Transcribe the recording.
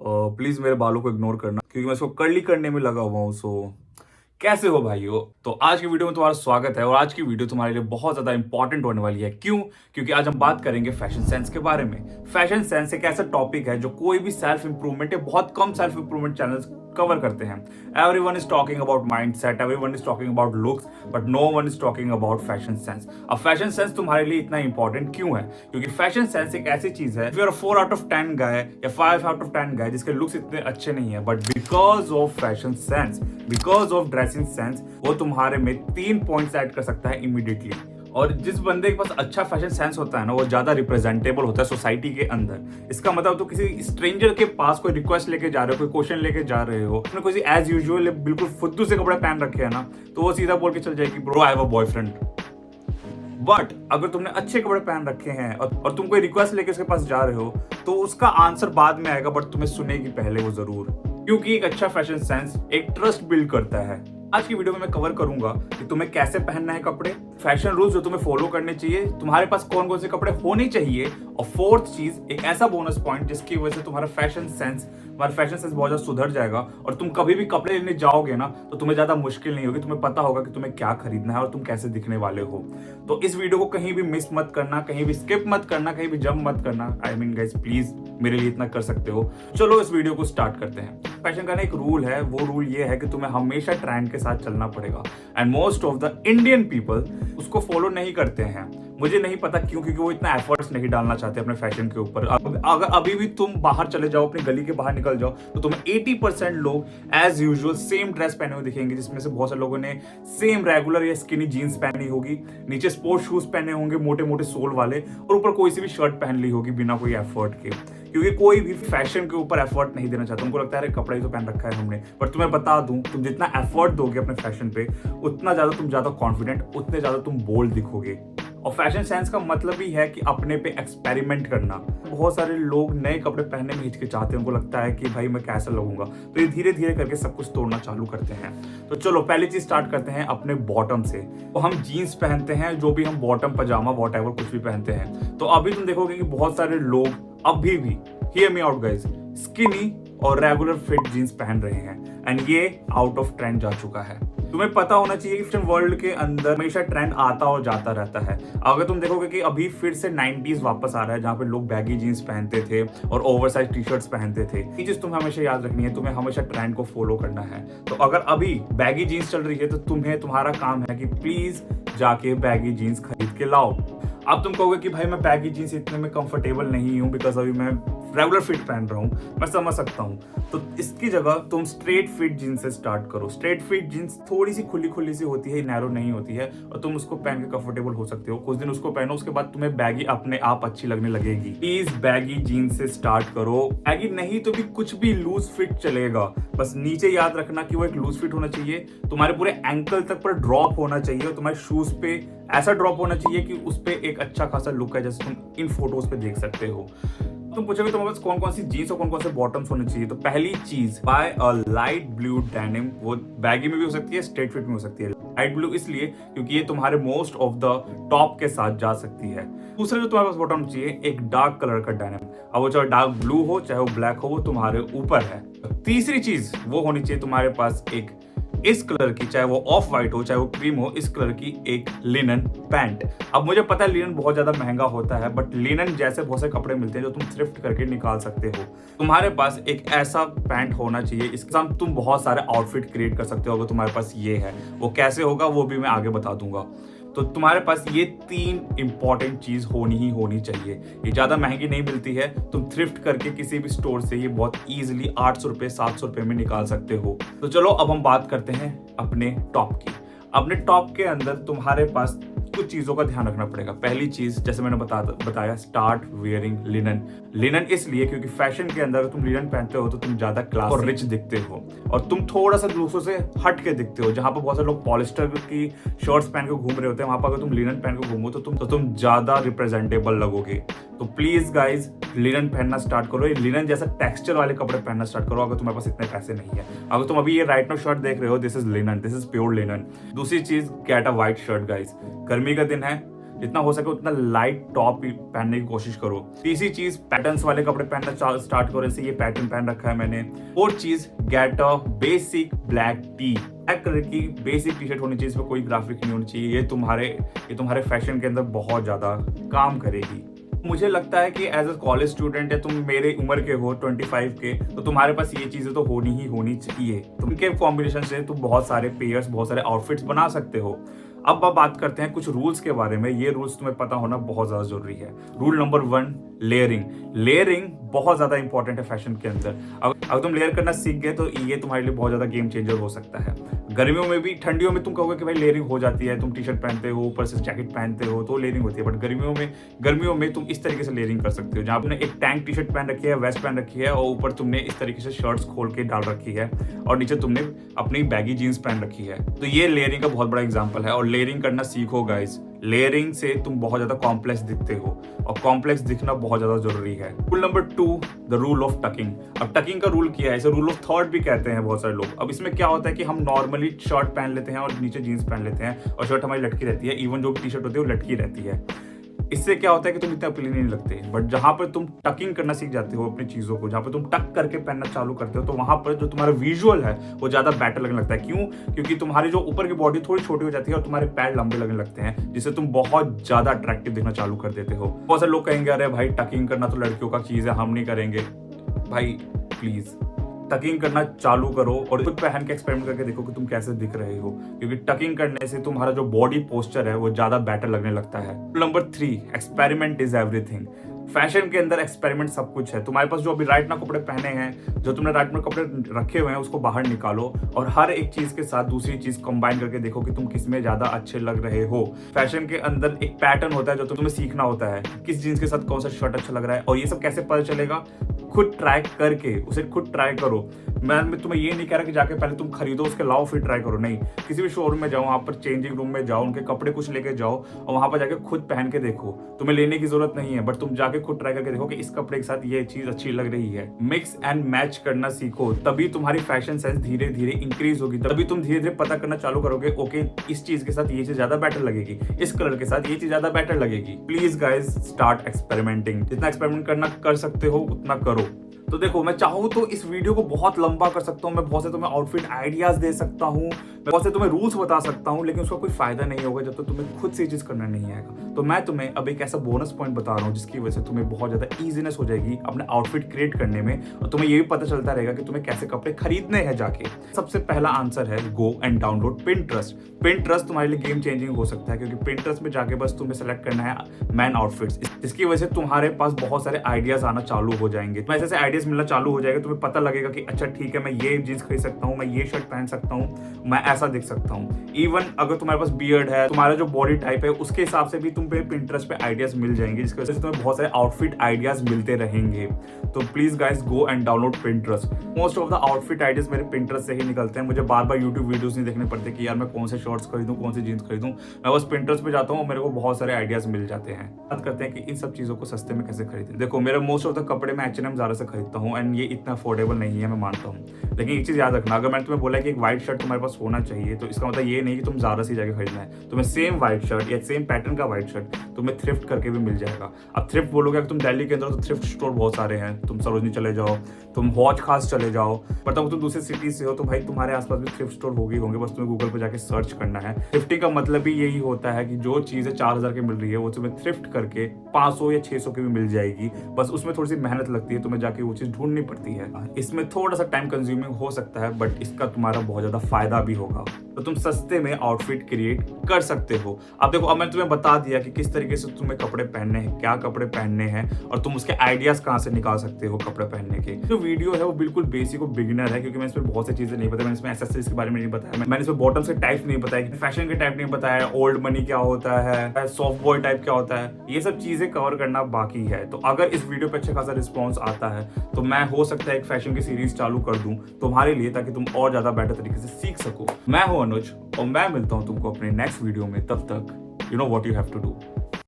Please मेरे बालों को इग्नोर करना क्योंकि मैं इसको कर्ली करने में लगा हुआ हूँ। सो कैसे हो भाइयों? तो आज की वीडियो में तुम्हारा स्वागत है और आज की वीडियो तुम्हारे लिए बहुत ज्यादा इंपॉर्टेंट होने वाली है। क्यों? क्योंकि आज हम बात करेंगे फैशन सेंस के बारे में। फैशन सेंस एक ऐसा टॉपिक है जो कोई भी सेल्फ इंप्रूवमेंट या बहुत कम सेल्फ इंप्रूवमेंट चैनल्स कवर करते हैं। Everyone is talking about mindset, everyone is talking about looks, but no one is talking about fashion sense. अब फैशन सेंस तुम्हारे लिए इतना इंपॉर्टेंट क्यों है? क्योंकि फैशन सेंस एक ऐसी चीज है, यू आर 4 आउट ऑफ 10 गाय या 5 आउट ऑफ 10 गाय जिसके लुक्स इतने अच्छे नहीं है, but because of fashion sense, because of dressing sense, वो तुम्हारे में 3 पॉइंट्स ऐड कर सकता है इमीडिएटली। और जिस बंदे के पास अच्छा फैशन सेंस होता है ना, वो ज्यादा रिप्रेजेंटेबल होता है सोसाइटी के अंदर। इसका मतलब तो किसी स्ट्रेंजर के पास कोई रिक्वेस्ट लेके जा रहे हो, कोई क्वेश्चन लेके जा रहे हो, अपने कोई एज यूजुअल बिल्कुल फुद्दू से कपड़े पहन रखे हैं ना, तो वो सीधा बोल के चल जाएगी bro I have a boyfriend. But अगर तुमने अच्छे कपड़े पहन रखे हैं और तुम कोई रिक्वेस्ट लेके उसके पास जा रहे हो, तो उसका आंसर बाद में आएगा, बट तुम्हें सुनेगी पहले वो जरूर। क्योंकि एक अच्छा फैशन सेंस एक ट्रस्ट बिल्ड करता है। आज की वीडियो में मैं कवर करूंगा कि तुम्हें कैसे पहनना है कपड़े, फैशन रूल्स जो तुम्हें फॉलो करने चाहिए, तुम्हारे पास कौन कौन से कपड़े होने चाहिए, और फोर्थ चीज एक ऐसा बोनस पॉइंट जिसकी वजह से तुम्हारा फैशन सेंस बहुत ज्यादा सुधर जाएगा और तुम कभी भी कपड़े लेने जाओगे ना, तो तुम्हें ज्यादा मुश्किल नहीं होगी। तुम्हें पता होगा कि तुम्हें क्या खरीदना है और तुम कैसे दिखने वाले हो। तो इस वीडियो को कहीं भी मिस मत करना, कहीं भी स्किप मत करना, कहीं भी जंप मत करना। आई मीन गाइस, प्लीज मेरे लिए इतना कर सकते हो। चलो इस वीडियो को स्टार्ट करते हैं। फैशन का ना एक रूल है, वो रूल ये है कि तुम्हें हमेशा ट्रेंड के साथ चलना पड़ेगा, and most of the Indian people उसको फॉलो नहीं करते हैं। मुझे नहीं पता क्यों, क्योंकि वो इतना एफर्ट्स नहीं डालना चाहते अपने फैशन के ऊपर। अगर अभी भी तुम बाहर चले जाओ, अपनी गली के बाहर निकल जाओ, तो तुम्हें 80% लोग एज यूजुअल सेम ड्रेस पहने हुए दिखेंगे, जिसमें से बहुत सारे लोगों ने सेम रेगुलर या स्किनी जीन्स पहनी होगी, नीचे स्पोर्ट्स शूज पहने होंगे मोटे मोटे सोल वाले, और ऊपर कोई सी भी शर्ट पहन ली होगी बिना कोई एफर्ट के। क्योंकि कोई भी फैशन के ऊपर एफर्ट नहीं देना चाहता। उनको लगता है अरे कपड़ा ही तो पहन रखा है हमने। पर तुम्हें बता दूं, तुम जितना एफर्ट दोगे अपने फैशन पे, उतना ज्यादा तुम ज्यादा कॉन्फिडेंट, उतने ज्यादा तुम बोल्ड दिखोगे। और फैशन सेंस का मतलब ही है कि अपने पे एक्सपेरिमेंट करना। बहुत सारे लोग नए कपड़े पहनने में हिचकिचाते हैं, उनको लगता है कि भाई मैं कैसा लगूंगा, तो ये धीरे धीरे करके सब कुछ तोड़ना चालू करते हैं। तो चलो पहली चीज स्टार्ट करते हैं अपने बॉटम से। तो हम जीन्स पहनते हैं, जो भी हम बॉटम पजामा वॉटएवर कुछ भी पहनते हैं, तो अभी तुम देखोगे कि बहुत सारे लोग अभी भी, hear me out guys, skinny और रेगुलर फिट जीन्स पहन रहे हैं, एंड ये आउट ऑफ ट्रेंड जा चुका है। तुम्हें पता होना चाहिए कि फैशन वर्ल्ड के अंदर हमेशा ट्रेंड आता और जाता रहता है। अगर तुम देखोगे कि अभी फिर से 90s वापस आ रहा है, जहाँ पे लोग बैगी जीन्स पहनते थे और ओवरसाइज टी शर्ट्स पहनते थे। ये चीज तुम्हें हमेशा याद रखनी है, तुम्हें हमेशा ट्रेंड को फॉलो करना है। तो अगर अभी बैगी जीन्स चल रही है, तो तुम्हारा काम है कि प्लीज जाके बैगी जीन्स खरीद के लाओ। अब तुम कहोगे कि भाई मैं बैगी जीन्स इतने में कंफर्टेबल नहीं हूँ, बिकॉज अभी मैं रेगुलर फिट पहन रहा हूँ। मैं समझ सकता हूँ। तो इसकी जगह तुम स्ट्रेट फिट जीन्स से स्टार्ट करो। स्ट्रेट फिट जीन्स थोड़ी सी खुली खुली सी होती है, नैरो नहीं होती है, और तुम उसको पहन के कंफर्टेबल हो सकते हो। कुछ दिन उसको पहनो, उसके बाद तुम्हें बैगी अपने आप अच्छी लगने लगेगी। प्लीज बैगी जीन्स से स्टार्ट करो। बैगी नहीं तो भी कुछ भी लूज फिट चलेगा, बस नीचे याद रखना कि वो एक लूज फिट होना चाहिए, तुम्हारे पूरे एंकल तक पर ड्रॉप होना चाहिए, और तुम्हारे शूज पे ऐसा ड्रॉप होना चाहिए कि उस पे एक अच्छा खासा लुक है, जैसे तुम इन फोटोज पे देख सकते हो। तुम पूछोगे तुम्हारे पास कौन कौन सी जीन्स और कौन कौन से बॉटम्स होने चाहिए, तो पहली चीज, बाय अ लाइट ब्लू डेनिम। वो बैगी में भी हो सकती है, स्ट्रेट फिट में हो सकती है। लाइट ब्लू इसलिए क्योंकि ये तुम्हारे मोस्ट ऑफ द टॉप के साथ जा सकती है। दूसरा जो तुम्हारे पास बॉटम चाहिए, एक डार्क कलर का डेनिम। अब वो चाहे डार्क ब्लू हो चाहे वो ब्लैक हो, वो तुम्हारे ऊपर है। तीसरी चीज वो होनी चाहिए तुम्हारे पास एक इस कलर की, चाहे वो ऑफ व्हाइट हो चाहे वो क्रीम हो, इस कलर की एक लिनन पैंट। अब मुझे पता है लिनन बहुत ज्यादा महंगा होता है, बट लिनन जैसे बहुत से कपड़े मिलते हैं जो तुम थ्रिफ्ट करके निकाल सकते हो। तुम्हारे पास एक ऐसा पैंट होना चाहिए, इसके साथ तुम बहुत सारे आउटफिट क्रिएट कर सकते हो। अगर तुम्हारे पास ये है, वो कैसे होगा वो भी मैं आगे बता दूंगा। तो तुम्हारे पास ये 3 इंपॉर्टेंट चीज होनी चाहिए। ये ज्यादा महंगी नहीं मिलती है, तुम थ्रिफ्ट करके किसी भी स्टोर से ये बहुत इजीली 800 रुपए 700 रुपए में निकाल सकते हो। तो चलो अब हम बात करते हैं अपने टॉप की। अपने टॉप के अंदर तुम्हारे पास कुछ चीजों का ध्यान रखना पड़ेगा। पहली चीज, जैसे मैंने बताया, स्टार्ट वेयरिंग लिनन। लिनन इसलिए क्योंकि फैशन के अंदर अगर तुम लिनन पहनते हो तो तुम ज्यादा क्लास और रिच दिखते हो, और तुम थोड़ा सा दूसरों से हट के दिखते हो। जहां पर बहुत सारे लोग पॉलिस्टर की शर्ट्स पहन के घूम रहे होते हैं, वहां पर अगर तुम लिनन पहन के घूमो तो तुम ज्यादा रिप्रेजेंटेबल लगोगे। तो प्लीज गाइज लिनन पहनना स्टार्ट करो। ये लिनन जैसा टेक्सचर वाले कपड़े पहनना स्टार्ट करो अगर तुम्हारे पास इतने पैसे नहीं है। अगर तुम अभी ये राइट नाउ शर्ट देख रहे हो, this is linen, this is pure linen. दूसरी चीज, get a white shirt guys. गर्मी का दिन है, जितना हो सके उतना लाइट टॉप पहनने की कोशिश करो। तीसरी चीज, पैटर्न्स वाले कपड़े पहनना स्टार्ट करो, जैसे ये पैटर्न पहन रखा है मैंने। फोर्थ चीज, get a basic black T. Black colour की बेसिक टी शर्ट होनी चाहिए, इसमें कोई ग्राफिक नहीं होनी चाहिए। ये तुम्हारे फैशन के अंदर बहुत ज्यादा काम करेगी। मुझे लगता है कि एज अ कॉलेज स्टूडेंट है, तुम मेरे उम्र के हो 25 के, तो तुम्हारे पास ये चीजें तो होनी ही होनी चाहिए। तुमके कॉम्बिनेशन से तुम बहुत सारे पेयर्स, बहुत सारे आउटफिट्स बना सकते हो। अब बात करते हैं कुछ रूल्स के बारे में। ये रूल्स तुम्हें पता होना बहुत ज्यादा जरूरी है। Rule number 1, layering. लेयरिंग बहुत ज्यादा इंपॉर्टेंट है फैशन के अंदर। अगर तुम लेयर करना सीख गए तो ये तुम्हारे लिए बहुत ज्यादा गेम चेंजर हो सकता है। गर्मियों में भी, ठंडियों में तुम कहोगे कि भाई लेयरिंग हो जाती है, तुम टी शर्ट पहनते हो, ऊपर से जैकेट पहनते हो तो लेयरिंग होती है। बट गर्मियों में तुम इस तरीके से लेयरिंग कर सकते हो, जहां तुमने एक टैंक टी शर्ट पहन रखी है, वेस्ट पहन रखी है, और ऊपर तुमने इस तरीके से शर्ट्स खोल के डाल रखी है, और नीचे तुमने अपनी बैगी जीन्स पहन रखी है। तो ये लेयरिंग का बहुत बड़ा एग्जाम्पल है। और लेयरिंग करना सीखो गाइस। लेयरिंग से तुम बहुत ज्यादा कॉम्प्लेक्स दिखते हो, और कॉम्प्लेक्स दिखना बहुत ज्यादा जरूरी है। Rule number 2, the rule of talking. अब टकिंग का रूल क्या है, इसे रूल ऑफ थर्ड भी कहते हैं बहुत सारे लोग। अब इसमें क्या होता है कि हम नॉर्मली शर्ट पहन लेते हैं और नीचे जीन्स पहन लेते हैं, और शर्ट हमारी लटकी रहती है, इवन जो टी शर्ट होती है वो लटकी रहती है। इससे क्या होता है कि तुम इतने अपीलिंग नहीं लगते। बट जहां पर तुम टकिंग करना सीख जाते हो अपनी चीजों को, जहां पर तुम टक करके पहनना चालू करते हो, तो वहां पर जो तुम्हारा विजुअल है वो ज्यादा बेटर लगने लगता है। क्यों? क्योंकि तुम्हारी जो ऊपर की बॉडी थोड़ी छोटी हो जाती है और तुम्हारे पैर लंबे लगने लगते हैं, जिससे तुम बहुत ज्यादा अट्रैक्टिव दिखना चालू कर देते हो। बहुत सारे लोग कहेंगे अरे भाई टकिंग करना तो लड़कियों का चीज है, हम नहीं करेंगे। भाई प्लीज टकिंग करना चालू करो और खुद पहन के एक्सपेरिमेंट करके देखो कि तुम कैसे दिख रहे हो, क्योंकि टकिंग करने से तुम्हारा जो बॉडी पोस्चर है वो ज्यादा बेटर लगने लगता है। Number 3, experiment is everything. Fashion के अंदर एक्सपेरिमेंट सब कुछ है। तुम्हारे पास जो अभी राइट ना कपड़े पहने हैं, जो तुमने राइट में कपड़े रखे हुए हैं, उसको बाहर निकालो और हर एक चीज के साथ दूसरी चीज कंबाइन करके देखो कि तुम किस में ज्यादा अच्छे लग रहे हो। फैशन के अंदर एक पैटर्न होता है जो तुम्हें सीखना होता है, किस जीन्स के साथ कौन सा शर्ट अच्छा लग रहा है, और ये सब कैसे पता चलेगा? खुद ट्राई करके, उसे खुद ट्राई करो। मैं तुम्हें ये नहीं कह रहा कि जाके पहले तुम खरीदो उसके अलावा फिर ट्राई करो, नहीं। किसी भी शोरूम में जाओ, वहां पर चेंजिंग रूम में जाओ, उनके कपड़े कुछ लेके जाओ और वहां पर जाके खुद पहन के देखो। तुम्हें लेने की जरूरत नहीं है, बट तुम जाके खुद ट्राई करके देखो कि इस कपड़े के साथ ये चीज अच्छी लग रही है। मिक्स एंड मैच करना सीखो, तभी तुम्हारी फैशन सेंस धीरे धीरे इंक्रीज होगी। तभी तुम धीरे धीरे पता करना चालू करोगे, ओके इस चीज के साथ ये चीज ज्यादा बेटर लगेगी, इस कलर के साथ ये चीज ज्यादा बेटर लगेगी। Please guys start experimenting. जितना एक्सपेरिमेंट करना कर सकते हो उतना करो। तो देखो, मैं चाहूँ तो इस वीडियो को बहुत लंबा कर सकता हूँ, मैं बहुत से तुम्हें आउटफिट आइडियाज दे सकता हूँ, मैं बहुत से तुम्हें रूल्स बता सकता हूँ, लेकिन उसका कोई फायदा नहीं होगा जब तक तुम्हें खुद से चीज करना नहीं आएगा। तो मैं तुम्हें अब एक ऐसा बोनस पॉइंट बता रहा हूँ जिसकी वजह से तुम्हें बहुत ज्यादा ईजीनेस हो जाएगी अपने आउटफिट क्रिएट करने में, और तुम्हें ये भी पता चलता रहेगा कि तुम्हें कैसे कपड़े खरीदने हैं जाके। सबसे पहला आंसर है go and download Pinterest. Pinterest तुम्हारे लिए गेम चेंजिंग हो सकता है, क्योंकि पिंटरेस्ट में जाके बस तुम्हें सेलेक्ट करना है मैन आउटफिट्स, जिसकी वजह से तुम्हारे पास बहुत सारे आइडियाज आना चालू हो जाएंगे। तो ऐसे आइडियाज मिलना चालू हो जाएगा, तुम्हें पता लगेगा कि अच्छा ठीक है, मैं ये जींस खरीद सकता हूँ, मैं ये शर्ट पहन सकता हूँ, मैं ऐसा दिख सकता हूँ। इवन अगर तुम्हारे पास बियर्ड है, तुम्हारा जो बॉडी टाइप है उसके हिसाब से भी तुम्हें पिंटरेस्ट पे आइडियाज मिल जाएंगे, जिसकी वजह से तुम्हें बहुत सारे आउटफिट आइडियाज मिलते रहेंगे। तो please guys go and download Pinterest. Most of the outfit ideas मेरे पिंटरेस्ट से ही निकलते हैं। मुझे बार बार यूट्यूब वीडियोस नहीं देखने पड़ते कि यार मैं कौन से शॉर्ट्स खरीदूं, कौन सी जीन्स खरीदूं। मैं बस पिंटरेस्ट पे जाता हूँ, मेरे को बहुत सारे आइडियाज मिल जाते हैं। बात करते हैं कि इन सब चीजों को सस्ते में कैसे खरीदें। देखो, मेरे मोस्ट ऑफ द कपड़े मैं H&M ज़ारा से खरीदता हूँ, एंड ये इतना अफोर्डेबल नहीं है, मैं मानता हूँ। लेकिन एक चीज याद रखना, अगर मैंने तुम्हें बोला कि एक व्हाइट शर्ट तुम्हारे पास होना चाहिए, तो इसका मतलब ये नहीं कि तुम ज़ारा से जाके खरीदना है। तुम्हें सेम व्हाइट शर्ट या सेम पैटर्न का व्हाइट शर्ट तुम्हें थ्रिफ्ट करके भी मिल जाएगा। अब थ्रिफ्ट बोलोगे, अगर तुम दिल्ली के अंदर तो थ्रिफ्ट स्टोर बहुत सारे हैं। तुम सरोजनी चले जाओ, तुम हौज खास चले जाओ, बट अगर तुम दूसरे सिटी से हो तो भाई तुम्हारे आसपास भी थ्रिफ्ट स्टोर होंगे, बस तुम्हें गूगल पर जाके सर्च करना है। थ्रिफ्टिंग का मतलब ही यही होता है कि जो चीज़ें 4000 की मिल रही है वो तुम्हें थ्रिफ्ट करके 500 या 600 की भी मिल जाएगी। बस उसमें थोड़ी सी मेहनत लगती है, तुम्हें जाके वो चीज़ ढूंढनी पड़ती है। इसमें थोड़ा सा टाइम कंज्यूमिंग हो सकता है, बट इसका तुम्हारा बहुत ज़्यादा फायदा भी होगा। तो तुम सस्ते में आउटफिट क्रिएट कर सकते हो। अब देखो, अब मैंने तुम्हें बता दिया कि किस तरीके से तुम्हें कपड़े पहनने हैं, क्या कपड़े पहनने हैं, और तुम उसके आइडियाज कहाँ से निकाल सकते हो कपड़े पहनने के। जो वीडियो है वो बिल्कुल बेसिक और बिगिनर है, क्योंकि मैंने इसमें बहुत सी चीजें नहीं बताई। मैंने इसमें एक्सेसरीज के बारे में नहीं बताया, मैंने इसमें बॉटम्स के टाइप नहीं बताया, फैशन के टाइप नहीं बताया, ओल्ड मनी क्या होता है, सॉफ्ट बॉय टाइप क्या होता है, ये सब चीजें कवर करना बाकी है। तो अगर इस वीडियो पे अच्छा खासा रिस्पॉन्स आता है तो मैं हो सकता है एक फैशन की सीरीज चालू कर दूं तुम्हारे लिए, ताकि तुम और ज्यादा बेटर तरीके से सीख सको। मैं हूं अनुज और मैं मिलता हूं तुमको अपने नेक्स्ट वीडियो में। तब तक you know what you have to do.